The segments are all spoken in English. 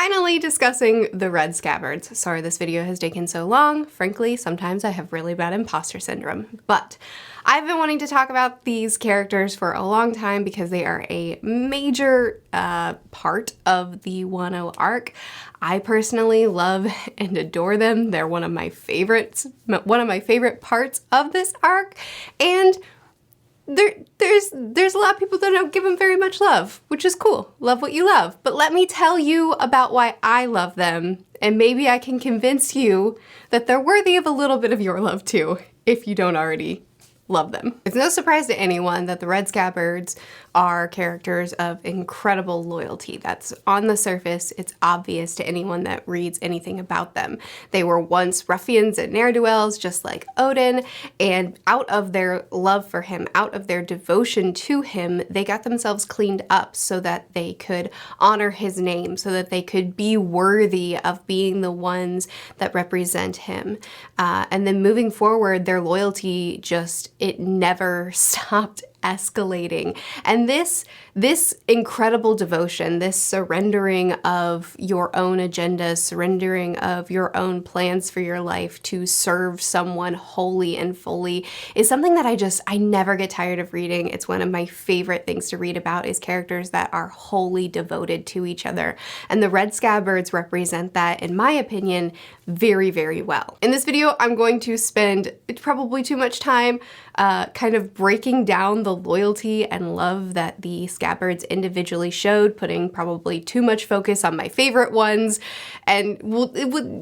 finally discussing the Red Scabbards. Sorry this video has taken so long. Frankly, sometimes I have really bad imposter syndrome, but I've been wanting to talk about these characters for a long time because they are a major part of the Wano arc. I personally love and adore them. They're one of my favorites, one of my favorite parts of this arc, and there's a lot of people that don't give them very much love, which is cool. Love what you love. But let me tell you about why I love them, and maybe I can convince you that they're worthy of a little bit of your love too, if you don't already love them. It's no surprise to anyone that the Red Scabbards are characters of incredible loyalty. That's on the surface. It's obvious to anyone that reads anything about them. They were once ruffians and ne'er-do-wells, just like Oden, and out of their love for him, out of their devotion to him, they got themselves cleaned up so that they could honor his name, so that they could be worthy of being the ones that represent him. And then moving forward, their loyalty it never stopped escalating. And this incredible devotion, this surrendering of your own agendas, surrendering of your own plans for your life to serve someone wholly and fully is something that I never get tired of reading. It's one of my favorite things to read about, is characters that are wholly devoted to each other. And the Red Scabbards represent that, in my opinion, very, very well. In this video, I'm going to spend probably too much time kind of breaking down the loyalty and love that the Scabbards individually showed, putting probably too much focus on my favorite ones, and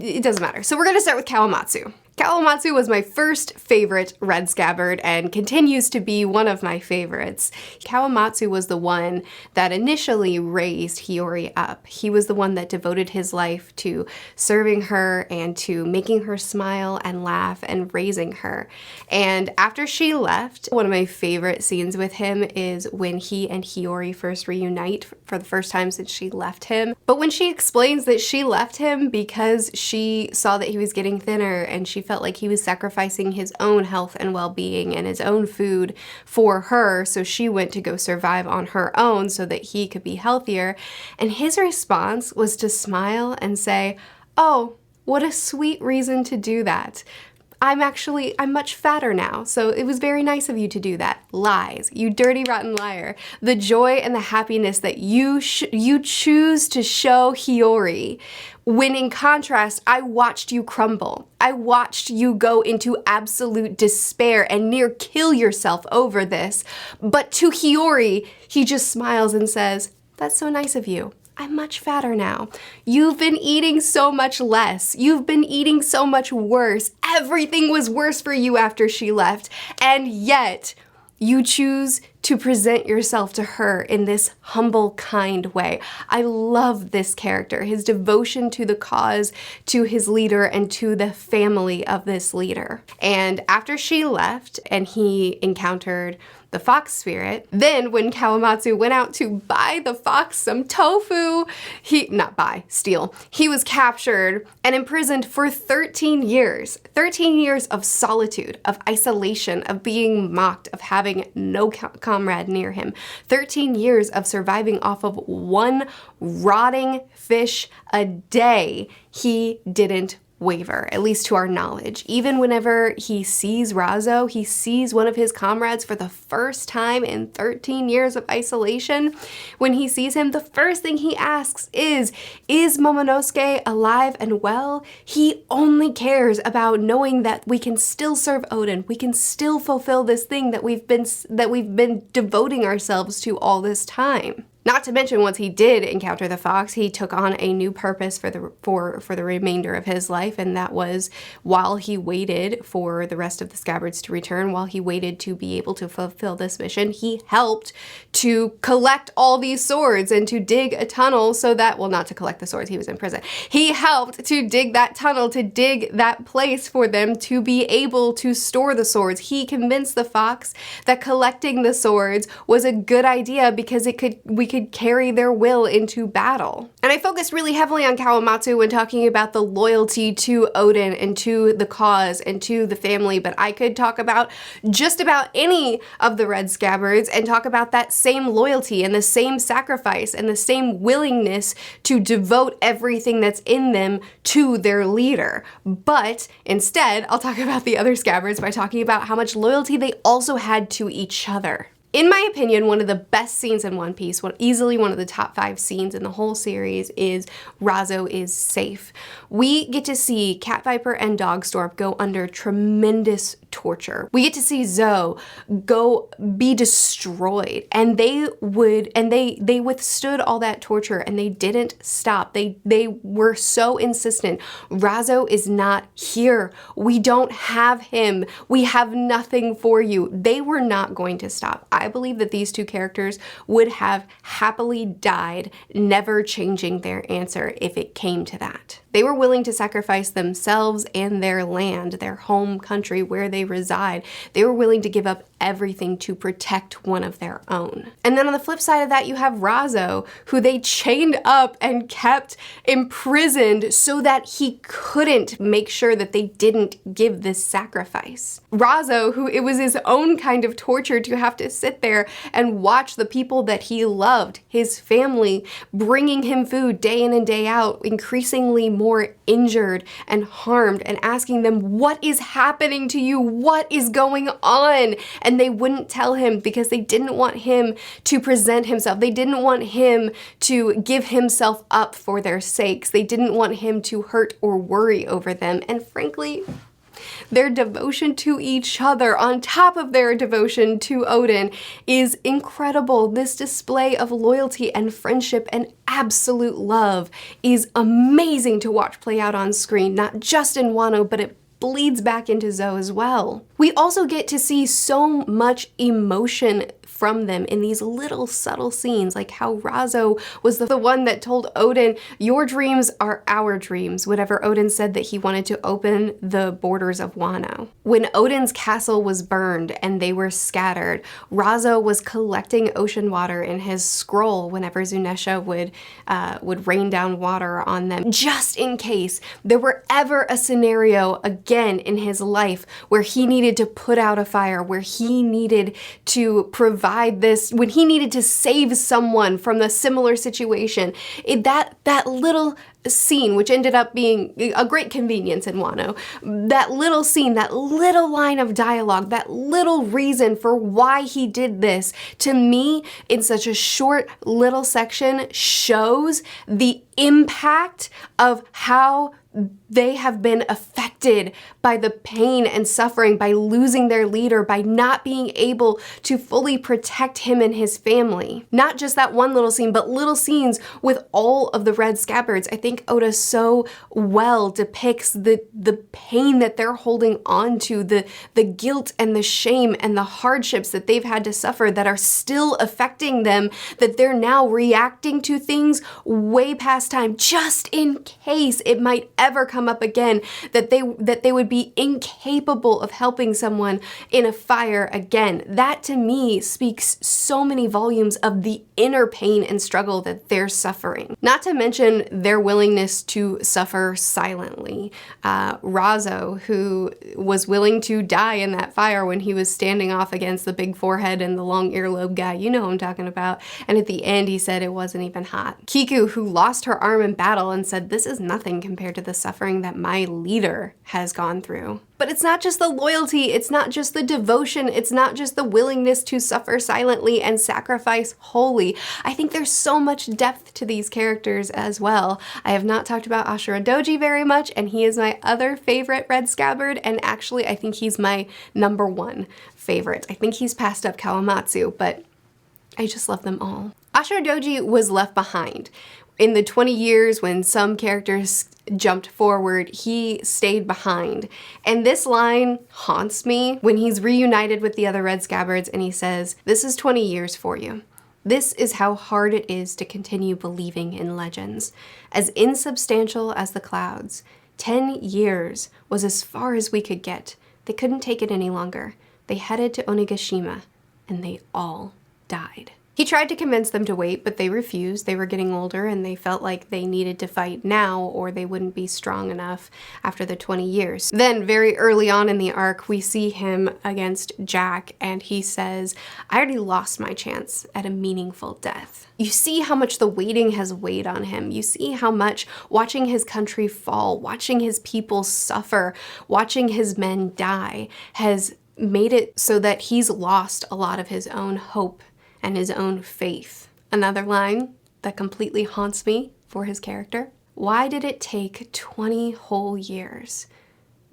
it doesn't matter. So we're gonna start with Kawamatsu. Kawamatsu was my first favorite Red Scabbard and continues to be one of my favorites. Kawamatsu was the one that initially raised Hiyori up. He was the one that devoted his life to serving her and to making her smile and laugh and raising her. And after she left, one of my favorite scenes with him is when he and Hiyori first reunite for the first time since she left him. But when she explains that she left him because she saw that he was getting thinner and she felt like he was sacrificing his own health and well-being and his own food for her, so she went to go survive on her own so that he could be healthier. And his response was to smile and say, "Oh, what a sweet reason to do that. I'm much fatter now, so it was very nice of you to do that." Lies, you dirty rotten liar. The joy and the happiness that you choose to show Hiyori, when in contrast, I watched you crumble. I watched you go into absolute despair and near kill yourself over this. But to Hiyori, he just smiles and says, "That's so nice of you. I'm much fatter now. You've been eating so much less. You've been eating so much worse. Everything was worse for you after she left. And yet, you choose to present yourself to her in this humble, kind way." I love this character, his devotion to the cause, to his leader, and to the family of this leader. And after she left and he encountered the fox spirit, then when Kawamatsu went out to buy the fox some tofu, steal, he was captured and imprisoned for 13 years. 13 years of solitude, of isolation, of being mocked, of having no comrade near him. 13 years of surviving off of one rotting fish a day. He didn't waver, at least to our knowledge. Even whenever he sees Razo, he sees one of his comrades for the first time in 13 years of isolation. When he sees him, the first thing he asks is Momonosuke alive and well? He only cares about knowing that we can still serve Oden, we can still fulfill this thing that we've been devoting ourselves to all this time. Not to mention, once he did encounter the fox, he took on a new purpose for the remainder of his life, and that was, while he waited for the rest of the Scabbards to return, while he waited to be able to fulfill this mission, he helped to collect all these swords and to dig a tunnel so that, well, not to collect the swords, he was in prison. He helped to dig that tunnel, to dig that place for them to be able to store the swords. He convinced the fox that collecting the swords was a good idea because we could could carry their will into battle. And I focused really heavily on Kawamatsu when talking about the loyalty to Odin and to the cause and to the family, but I could talk about just about any of the Red Scabbards and talk about that same loyalty and the same sacrifice and the same willingness to devote everything that's in them to their leader. But instead, I'll talk about the other Scabbards by talking about how much loyalty they also had to each other. In my opinion, one of the best scenes in One Piece, easily one of the top 5 scenes in the whole series, is Razo is safe. We get to see Cat Viper and Dogstorp go under tremendous torture. We get to see Zoe go be destroyed, and they withstood all that torture and they didn't stop. They were so insistent. Razo is not here. We don't have him. We have nothing for you. They were not going to stop. I believe that these two characters would have happily died, never changing their answer if it came to that. They were willing to sacrifice themselves and their land, their home country where they reside. They were willing to give up everything to protect one of their own. And then on the flip side of that, you have Razo, who they chained up and kept imprisoned so that he couldn't make sure that they didn't give this sacrifice. Razo, who it was his own kind of torture to have to sit there and watch the people that he loved, his family, bringing him food day in and day out, increasingly more injured and harmed, and asking them, what is happening to you? What is going on? And they wouldn't tell him because they didn't want him to present himself. They didn't want him to give himself up for their sakes. They didn't want him to hurt or worry over them. And frankly, their devotion to each other, on top of their devotion to Odin, is incredible. This display of loyalty and friendship and absolute love is amazing to watch play out on screen, not just in Wano, but it bleeds back into Zoe as well. We also get to see so much emotion from them in these little subtle scenes, like how Razo was the one that told Odin, your dreams are our dreams, whenever Odin said that he wanted to open the borders of Wano. When Odin's castle was burned and they were scattered, Razo was collecting ocean water in his scroll whenever Zunisha would rain down water on them, just in case there were ever a scenario again in his life where he needed to put out a fire, where he needed to provide this, when he needed to save someone from a similar situation. That little scene, which ended up being a great convenience in Wano, that little scene, that little line of dialogue, that little reason for why he did this, to me, in such a short little section, shows the impact of how they have been affected by the pain and suffering, by losing their leader, by not being able to fully protect him and his family. Not just that one little scene, but little scenes with all of the Red Scabbards. I think Oda so well depicts the pain that they're holding on to, the guilt and the shame and the hardships that they've had to suffer that are still affecting them, that they're now reacting to things way past time, just in case it might ever come up again, that they would be incapable of helping someone in a fire again. That to me speaks so many volumes of the inner pain and struggle that they're suffering. Not to mention their willingness to suffer silently. Razo, who was willing to die in that fire when he was standing off against the big forehead and the long earlobe guy, you know who I'm talking about, and at the end he said it wasn't even hot. Kiku, who lost her arm in battle and said, this is nothing compared to the suffering that my leader has gone through. But it's not just the loyalty, it's not just the devotion, it's not just the willingness to suffer silently and sacrifice wholly. I think there's so much depth to these characters as well. I have not talked about Ashura Doji very much, and he is my other favorite Red Scabbard, and actually I think he's my #1 favorite. I think he's passed up Kawamatsu, but I just love them all. Ashura Doji was left behind. In the 20 years when some characters jumped forward, he stayed behind. And this line haunts me when he's reunited with the other Red Scabbards and he says, this is 20 years for you. This is how hard it is to continue believing in legends. As insubstantial as the clouds, 10 years was as far as we could get. They couldn't take it any longer. They headed to Onigashima and they all died. He tried to convince them to wait, but they refused. They were getting older and they felt like they needed to fight now or they wouldn't be strong enough after the 20 years. Then very early on in the arc, we see him against Jack and he says, I already lost my chance at a meaningful death. You see how much the waiting has weighed on him. You see how much watching his country fall, watching his people suffer, watching his men die has made it so that he's lost a lot of his own hope and his own faith. Another line that completely haunts me for his character. Why did it take 20 whole years?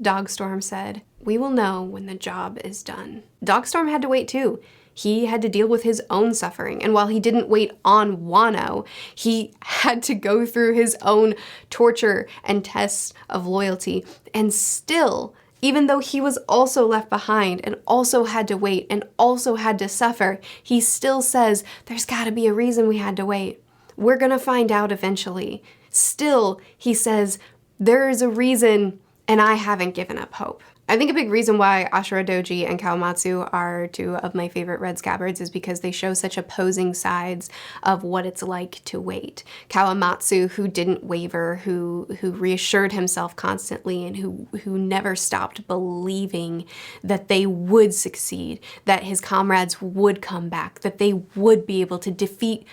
Dogstorm said, we will know when the job is done. Dogstorm had to wait too. He had to deal with his own suffering. And while he didn't wait on Wano, he had to go through his own torture and tests of loyalty. And still, even though he was also left behind and also had to wait and also had to suffer, he still says, there's gotta be a reason we had to wait. We're gonna find out eventually. Still, he says, there is a reason and I haven't given up hope. I think a big reason why Ashura Doji and Kawamatsu are two of my favorite Red Scabbards is because they show such opposing sides of what it's like to wait. Kawamatsu, who didn't waver, who reassured himself constantly and who never stopped believing that they would succeed, that his comrades would come back, that they would be able to defeat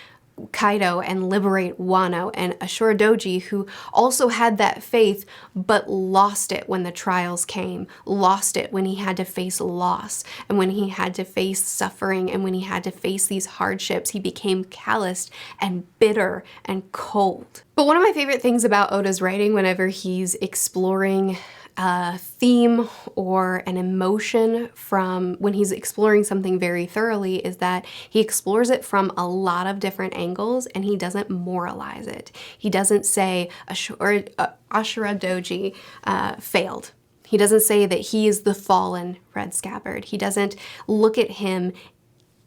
Kaido and liberate Wano, and Ashura Doji, who also had that faith but lost it when the trials came, lost it when he had to face loss and when he had to face suffering and when he had to face these hardships. He became calloused and bitter and cold. But one of my favorite things about Oda's writing whenever he's exploring a theme or an emotion from when he's exploring something very thoroughly is that he explores it from a lot of different angles and he doesn't moralize it. He doesn't say Ashura Doji failed. He doesn't say that he is the fallen Red Scabbard. He doesn't look at him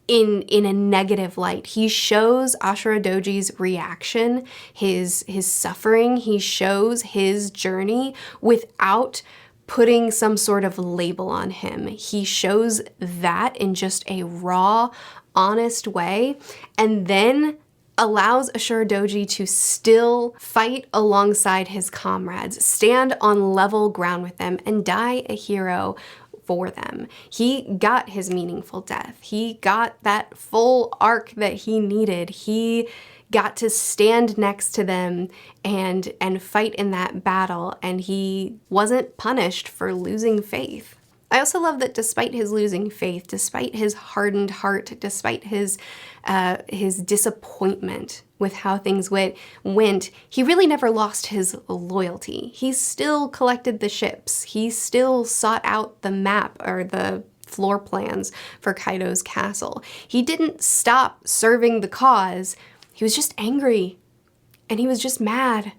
in a negative light. He shows Ashura Doji's reaction, his suffering. He shows his journey without putting some sort of label on him. He shows that in just a raw, honest way, and then allows Ashura Doji to still fight alongside his comrades, stand on level ground with them, and die a hero for them. He got his meaningful death. He got that full arc that he needed. He got to stand next to them and fight in that battle, and he wasn't punished for losing faith. I also love that despite his losing faith, despite his hardened heart, despite his disappointment with how things went, he really never lost his loyalty. He still collected the ships. He still sought out the map or the floor plans for Kaido's castle. He didn't stop serving the cause. He was just angry and he was just mad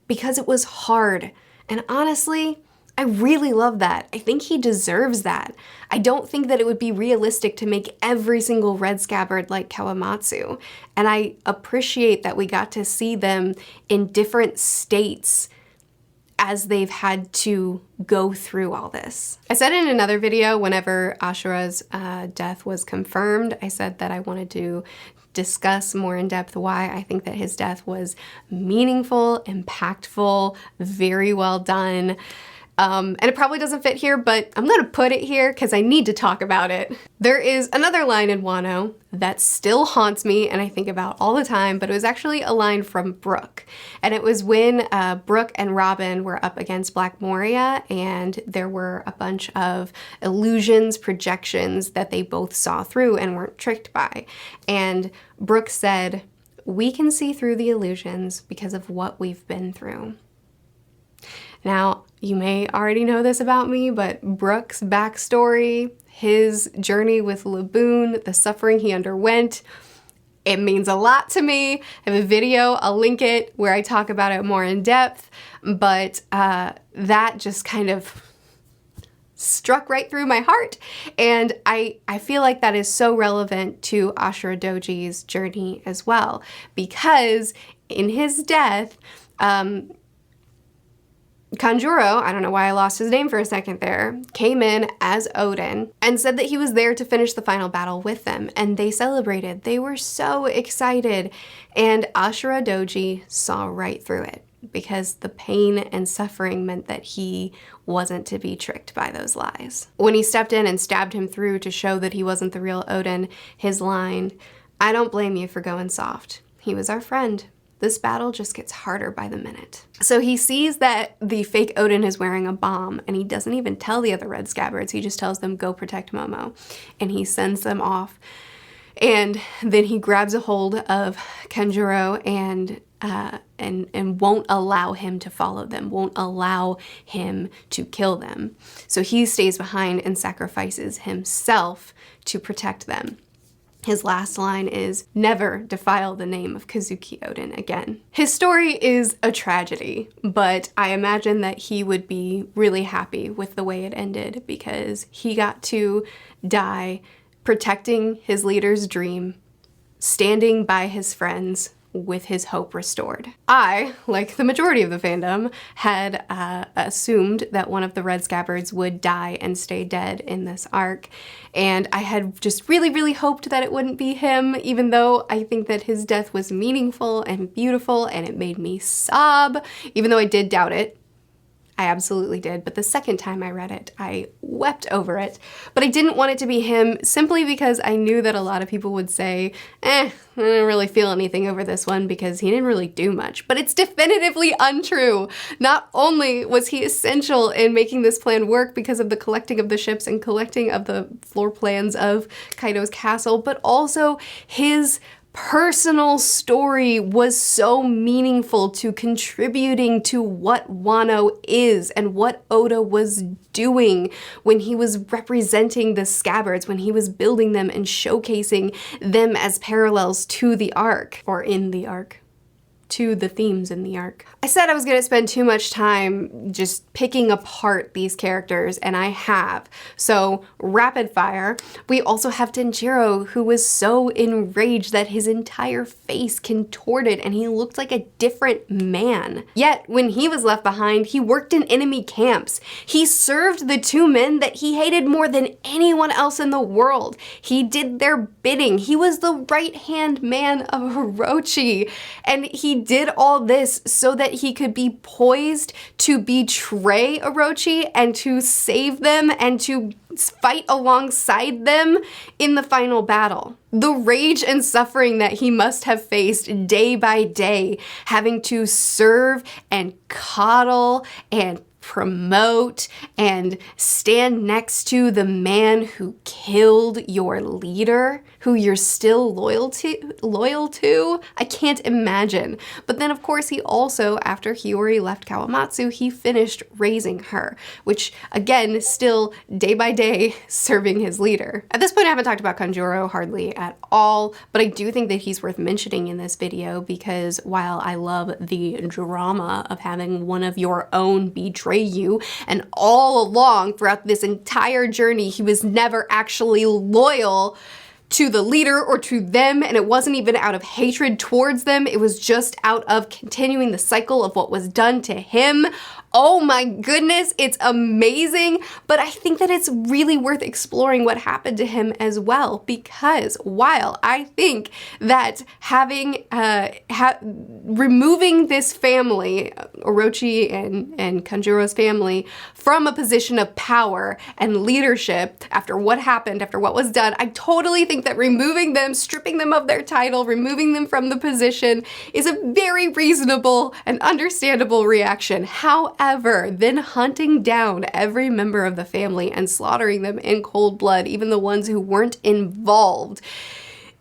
because it was hard. And honestly, I really love that. I think he deserves that. I don't think that it would be realistic to make every single Red Scabbard like Kawamatsu. And I appreciate that we got to see them in different states as they've had to go through all this. I said in another video, whenever Ashura's death was confirmed, I said that I wanted to discuss more in depth why I think that his death was meaningful, impactful, very well done. And it probably doesn't fit here, but I'm gonna put it here because I need to talk about it. There is another line in Wano that still haunts me and I think about all the time, but it was actually a line from Brook. And it was when Brook and Robin were up against Black Moria and there were a bunch of illusions, projections that they both saw through and weren't tricked by. And Brook said, "We can see through the illusions because of what we've been through." Now, you may already know this about me, but Brook's backstory, his journey with Laboon, the suffering he underwent, it means a lot to me. I have a video, I'll link it, where I talk about it more in depth, but that just kind of struck right through my heart. And I feel like that is so relevant to Ashura Doji's journey as well, because in his death, Kanjuro, I don't know why I lost his name for a second there, came in as Odin and said that he was there to finish the final battle with them, and they celebrated. They were so excited, and Ashura Doji saw right through it because the pain and suffering meant that he wasn't to be tricked by those lies. When he stepped in and stabbed him through to show that he wasn't the real Odin, his line, "I don't blame you for going soft. He was our friend. This battle just gets harder by the minute." So he sees that the fake Odin is wearing a bomb, and he doesn't even tell the other Red Scabbards. He just tells them, "Go protect Momo." And he sends them off. And then he grabs a hold of Kanjuro and won't allow him to follow them, won't allow him to kill them. So he stays behind and sacrifices himself to protect them. His last line is, "Never defile the name of Kazuki Odin again." His story is a tragedy, but I imagine that he would be really happy with the way it ended because he got to die protecting his leader's dream, standing by his friends, with his hope restored. I, like the majority of the fandom, had assumed that one of the Red Scabbards would die and stay dead in this arc, and I had just really, really hoped that it wouldn't be him, even though I think that his death was meaningful and beautiful, and it made me sob, even though I did doubt it. I absolutely did, but the second time I read it, I wept over it. But I didn't want it to be him simply because I knew that a lot of people would say, I didn't really feel anything over this one because he didn't really do much. But it's definitively untrue. Not only was he essential in making this plan work because of the collecting of the ships and collecting of the floor plans of Kaido's castle, but also his personal story was so meaningful to contributing to what Wano is and what Oda was doing when he was representing the Scabbards, when he was building them and showcasing them as parallels to the arc, or in the arc, to the themes in the arc. I said I was going to spend too much time just picking apart these characters, and I have. So, rapid fire. We also have Denjiro, who was so enraged that his entire face contorted and he looked like a different man. Yet, when he was left behind, he worked in enemy camps. He served the two men that he hated more than anyone else in the world. He did their bidding. He was the right-hand man of Orochi, and he did all this so that he could be poised to betray Orochi and to save them and to fight alongside them in the final battle. The rage and suffering that he must have faced day by day, having to serve and coddle and promote and stand next to the man who killed your leader, who you're still loyal to. I can't imagine. But then of course he also, after Hiyori left Kawamatsu, he finished raising her, which again, still day by day serving his leader. At this point I haven't talked about Kanjuro hardly at all, but I do think that he's worth mentioning in this video because while I love the drama of having one of your own betray you, and all along throughout this entire journey he was never actually loyal to the leader or to them, and it wasn't even out of hatred towards them, it was just out of continuing the cycle of what was done to him. Oh my goodness, it's amazing, but I think that it's really worth exploring what happened to him as well, because while I think that having, removing this family, Orochi and Kanjuro's family, from a position of power and leadership after what happened, after what was done, I totally think that removing them, stripping them of their title, removing them from the position is a very reasonable and understandable reaction. However, then hunting down every member of the family and slaughtering them in cold blood, even the ones who weren't involved,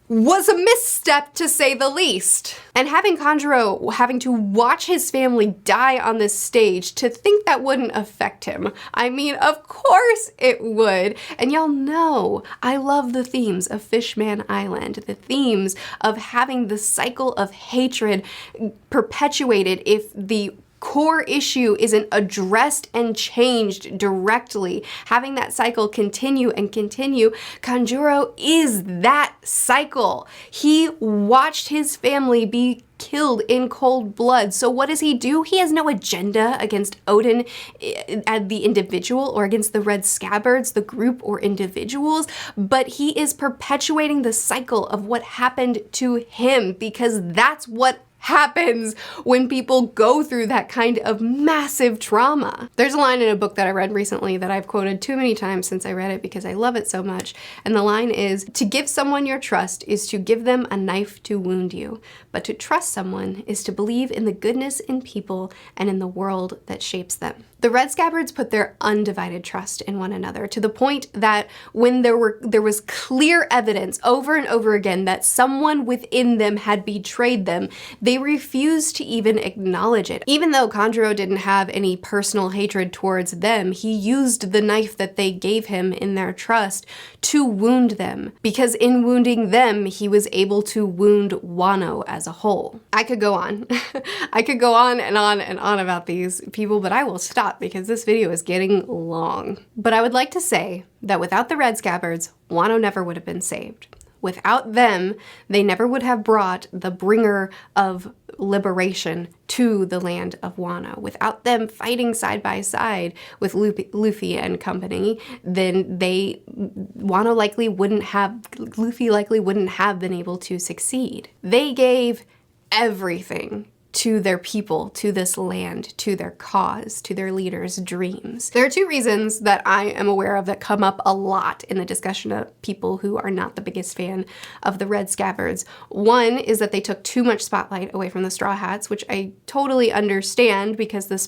was a misstep to say the least. And having Kanjuro having to watch his family die on this stage, to think that wouldn't affect him. I mean, of course it would. And y'all know I love the themes of Fishman Island, the themes of having the cycle of hatred perpetuated if the core issue isn't addressed and changed directly, having that cycle continue and continue. Kanjuro is that cycle. He watched his family be killed in cold blood. So what does he do? He has no agenda against Odin as the individual or against the Red Scabbards, the group or individuals, but he is perpetuating the cycle of what happened to him, because that's what happens when people go through that kind of massive trauma. There's a line in a book that I read recently that I've quoted too many times since I read it because I love it so much. And the line is, "To give someone your trust is to give them a knife to wound you, but to trust someone is to believe in the goodness in people and in the world that shapes them." The Red Scabbards put their undivided trust in one another, to the point that when there was clear evidence over and over again that someone within them had betrayed them, they refused to even acknowledge it. Even though Kandro didn't have any personal hatred towards them, he used the knife that they gave him in their trust to wound them, because in wounding them, he was able to wound Wano as a whole. I could go on. I could go on and on and on about these people, but I will stop because this video is getting long. But I would like to say that without the Red Scabbards, Wano never would have been saved. Without them, they never would have brought the bringer of liberation to the land of Wano. Without them fighting side by side with Luffy and company, then Luffy likely wouldn't have been able to succeed. They gave everything to their people, to this land, to their cause, to their leaders' dreams. There are two reasons that I am aware of that come up a lot in the discussion of people who are not the biggest fan of the Red Scabbards. One is that they took too much spotlight away from the Straw Hats, which I totally understand because the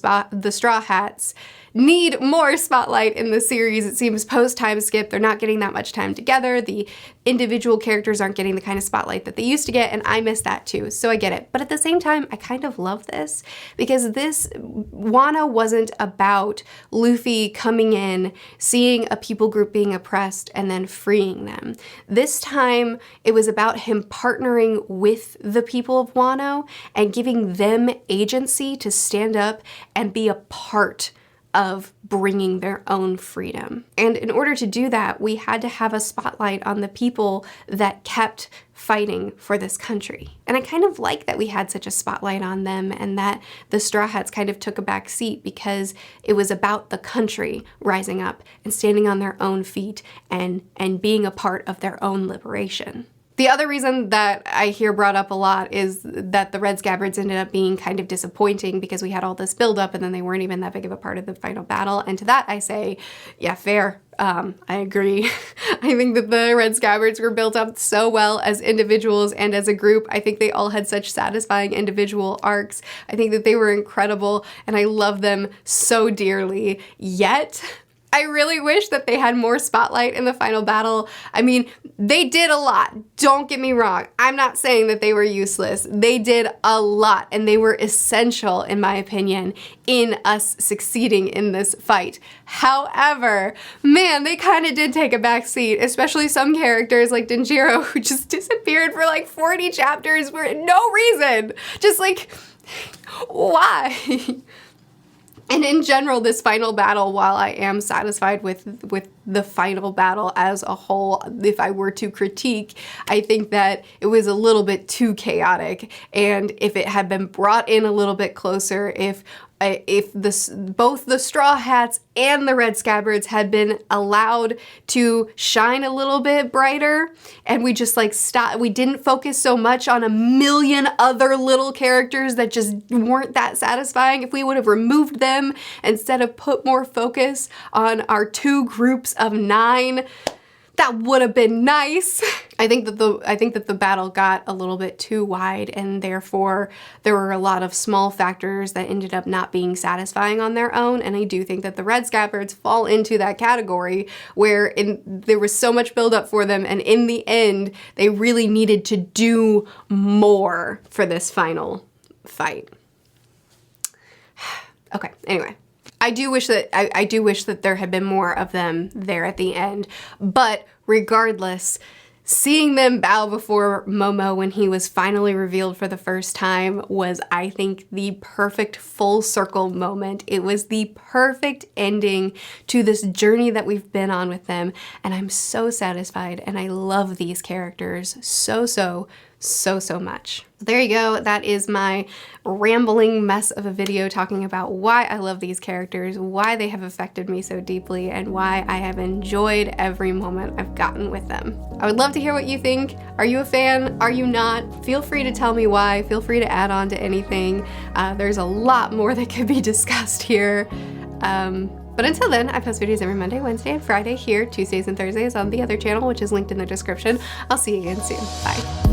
Straw Hats need more spotlight in the series. It seems post-time skip, they're not getting that much time together. The individual characters aren't getting the kind of spotlight that they used to get, and I miss that too, so I get it. But at the same time, I kind of love this, because Wano wasn't about Luffy coming in, seeing a people group being oppressed, and then freeing them. This time, it was about him partnering with the people of Wano and giving them agency to stand up and be a part of bringing their own freedom. And in order to do that, we had to have a spotlight on the people that kept fighting for this country. And I kind of like that we had such a spotlight on them, and that the Straw Hats kind of took a back seat, because it was about the country rising up and standing on their own feet and being a part of their own liberation. The other reason that I hear brought up a lot is that the Red Scabbards ended up being kind of disappointing, because we had all this buildup and then they weren't even that big of a part of the final battle. And to that I say, yeah, fair. I agree. I think that the Red Scabbards were built up so well as individuals and as a group. I think they all had such satisfying individual arcs. I think that they were incredible and I love them so dearly. Yet, I really wish that they had more spotlight in the final battle. I mean, they did a lot. Don't get me wrong. I'm not saying that they were useless. They did a lot, and they were essential, in my opinion, in us succeeding in this fight. However, man, they kind of did take a back seat, especially some characters like Denjiro, who just disappeared for like 40 chapters for no reason. Just like, why? And in general, this final battle, while I am satisfied with the final battle as a whole, if I were to critique, I think that it was a little bit too chaotic. And if it had been brought in a little bit closer, if both the Straw Hats and the Red Scabbards had been allowed to shine a little bit brighter, and we just like we didn't focus so much on a million other little characters that just weren't that satisfying, if we would have removed them instead of put more focus on our two groups of 9, that would have been nice. I think that the battle got a little bit too wide, and therefore there were a lot of small factors that ended up not being satisfying on their own. And I do think that the Red Scabbards fall into that category where there was so much buildup for them, and in the end they really needed to do more for this final fight. Okay, anyway. I do wish that there had been more of them there at the end, but regardless, seeing them bow before Momo when he was finally revealed for the first time was, I think, the perfect full circle moment. It was the perfect ending to this journey that we've been on with them, and I'm so satisfied, and I love these characters so so much. There you go. That is my rambling mess of a video talking about why I love these characters, why they have affected me so deeply, and why I have enjoyed every moment I've gotten with them. I would love to hear what you think. Are you a fan? Are you not? Feel free to tell me why. Feel free to add on to anything. There's a lot more that could be discussed here. But until then, I post videos every Monday, Wednesday, and Friday here, Tuesdays and Thursdays on the other channel, which is linked in the description. I'll see you again soon. Bye.